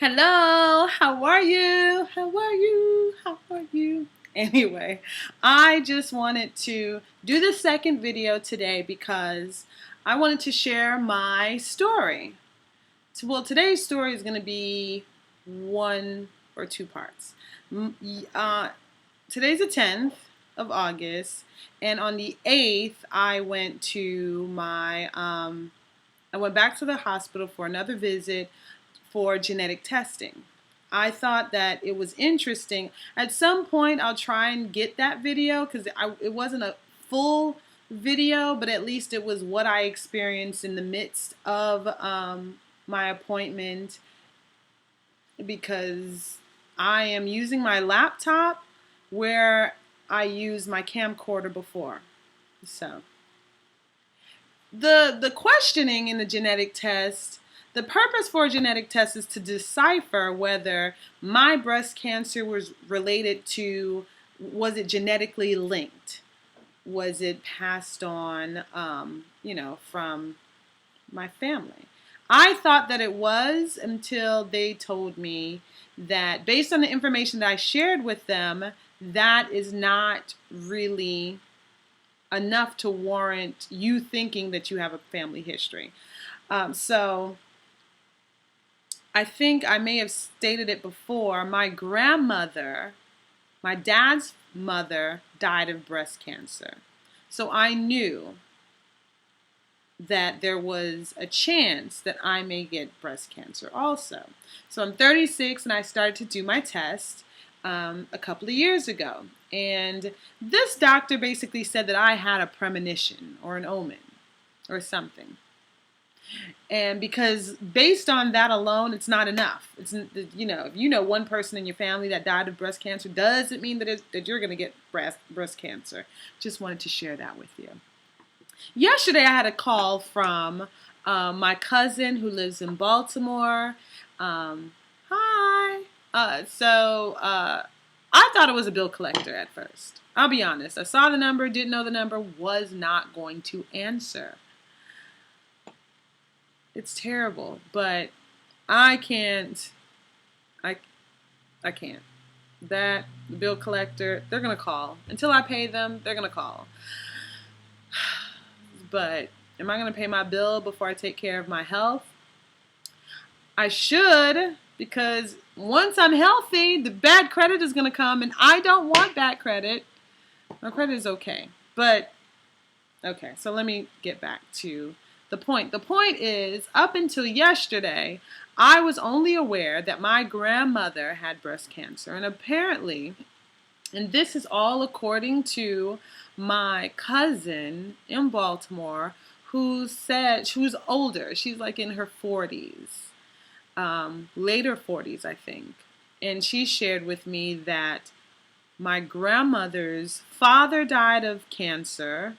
Hello, how are you? How are you? How are you? Anyway, I just wanted to do the second video today because I wanted to share my story. Well, today's story is going to be one or two parts. Today's the 10th of August, and on the 8th, I went back to the hospital for another visit for genetic testing. I thought that it was interesting. At some point, I'll try and get that video because it wasn't a full video, but at least it was what I experienced in the midst of my appointment, because I am using my laptop where I used my camcorder before. So the questioning in the genetic test, the purpose for a genetic test is to decipher whether my breast cancer was related to, was it genetically linked? Was it passed on, from my family? I thought that it was until they told me that based on the information that I shared with them, that is not really enough to warrant you thinking that you have a family history. So I think I may have stated it before. My grandmother, my dad's mother, died of breast cancer. So I knew that there was a chance that I may get breast cancer also. So I'm 36 and I started to do my test a couple of years ago. And this doctor basically said that I had a premonition or an omen or something. And because based on that alone, it's not enough. It's, if you know one person in your family that died of breast cancer, does it mean that you're going to get breast cancer? Just wanted to share that with you. Yesterday, I had a call from my cousin who lives in Baltimore. Hi. I thought it was a bill collector at first. I'll be honest. I saw the number, didn't know the number, was not going to answer. It's terrible, but I can't. I can't. The bill collector, they're going to call. Until I pay them, they're going to call. But am I going to pay my bill before I take care of my health? I should, because once I'm healthy, the bad credit is going to come, and I don't want bad credit. My credit is okay. But, okay, so let me get back to the point. The point is, up until yesterday, I was only aware that my grandmother had breast cancer. And apparently, and this is all according to my cousin in Baltimore, who said she was older. She's like in her 40s, later 40s, I think. And she shared with me that my grandmother's father died of cancer.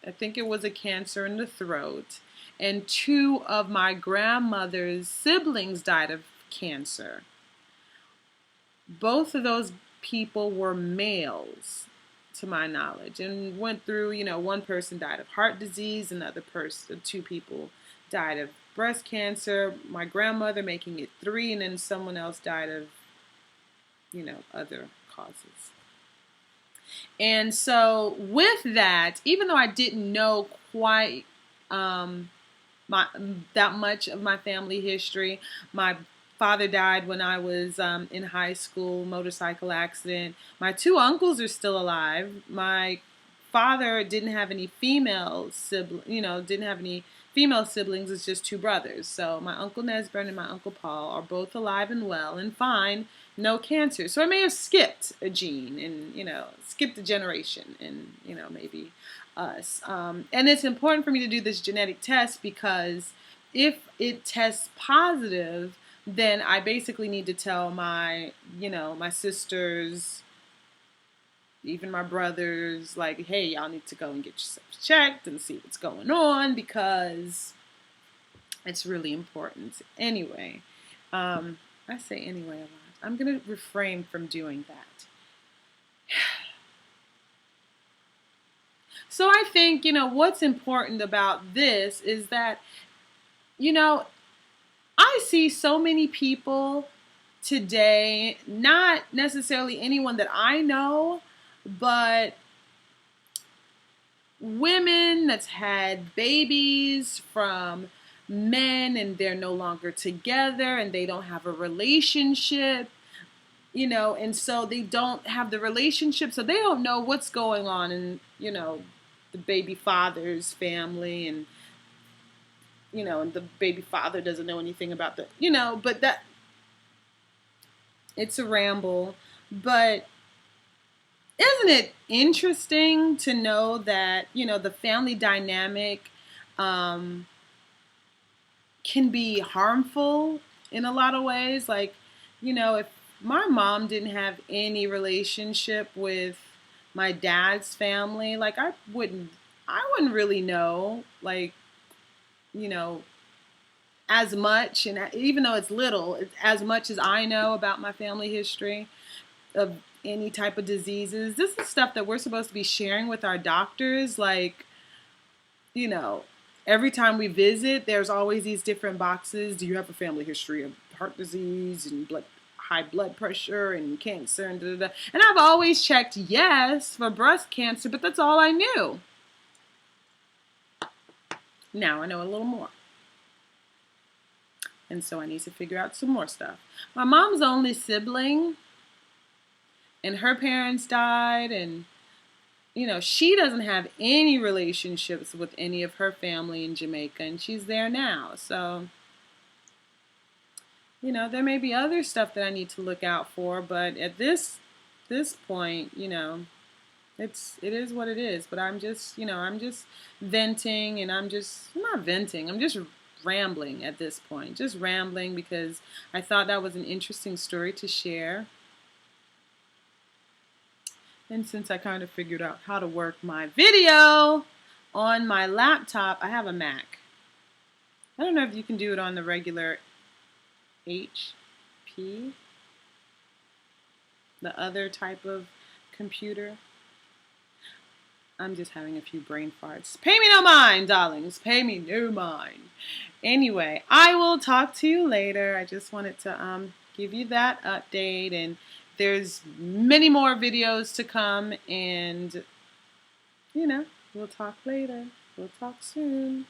I think it was a cancer in the throat. And two of my grandmother's siblings died of cancer. Both of those people were males, to my knowledge, and went through, one person died of heart disease, two people died of breast cancer, my grandmother making it 3, and then someone else died of, other causes. And so with that, even though I didn't know quite that much of my family history, my father died when I was in high school, motorcycle accident. My 2 uncles are still alive. My father didn't have any female siblings. It's just 2 brothers. So my Uncle Nesbern and my Uncle Paul are both alive and well and fine, no cancer. So I may have skipped a gene and, skipped a generation and, maybe us. And it's important for me to do this genetic test because if it tests positive, then I basically need to tell my sisters, even my brothers, like, hey, y'all need to go and get yourselves checked and see what's going on because it's really important. Anyway, I say anyway a lot. I'm going to refrain from doing that. So I think, what's important about this is that, I see so many people today, not necessarily anyone that I know, but women that's had babies from men and they're no longer together and they don't have a relationship, and so they don't have the relationship, so they don't know what's going on in, the baby father's family, and the baby father doesn't know anything about but that, it's a ramble, but isn't it interesting to know that, the family dynamic um, can be harmful in a lot of ways? Like, if my mom didn't have any relationship with my dad's family, like I wouldn't really know, like, you know, as much, and even though it's little, it's as much as I know about my family history of any type of diseases. This is stuff that we're supposed to be sharing with our doctors. Like, you know, every time we visit, there's always these different boxes. Do you have a family history of heart disease and high blood pressure and cancer and da da da? And I've always checked yes for breast cancer, but that's all I knew. Now I know a little more. And so I need to figure out some more stuff. My mom's the only sibling, and her parents died, and she doesn't have any relationships with any of her family in Jamaica, and she's there now. So, there may be other stuff that I need to look out for, but at this point, it is what it is. But I'm just venting, and I'm not venting. I'm just rambling at this point. Just rambling because I thought that was an interesting story to share. And since I kind of figured out how to work my video on my laptop, I have a Mac. I don't know if you can do it on the regular HP, the other type of computer. I'm just having a few brain farts. Pay me no mind, darlings. Pay me no mind. Anyway, I will talk to you later. I just wanted to give you that update, and there's many more videos to come, and we'll talk later. We'll talk soon.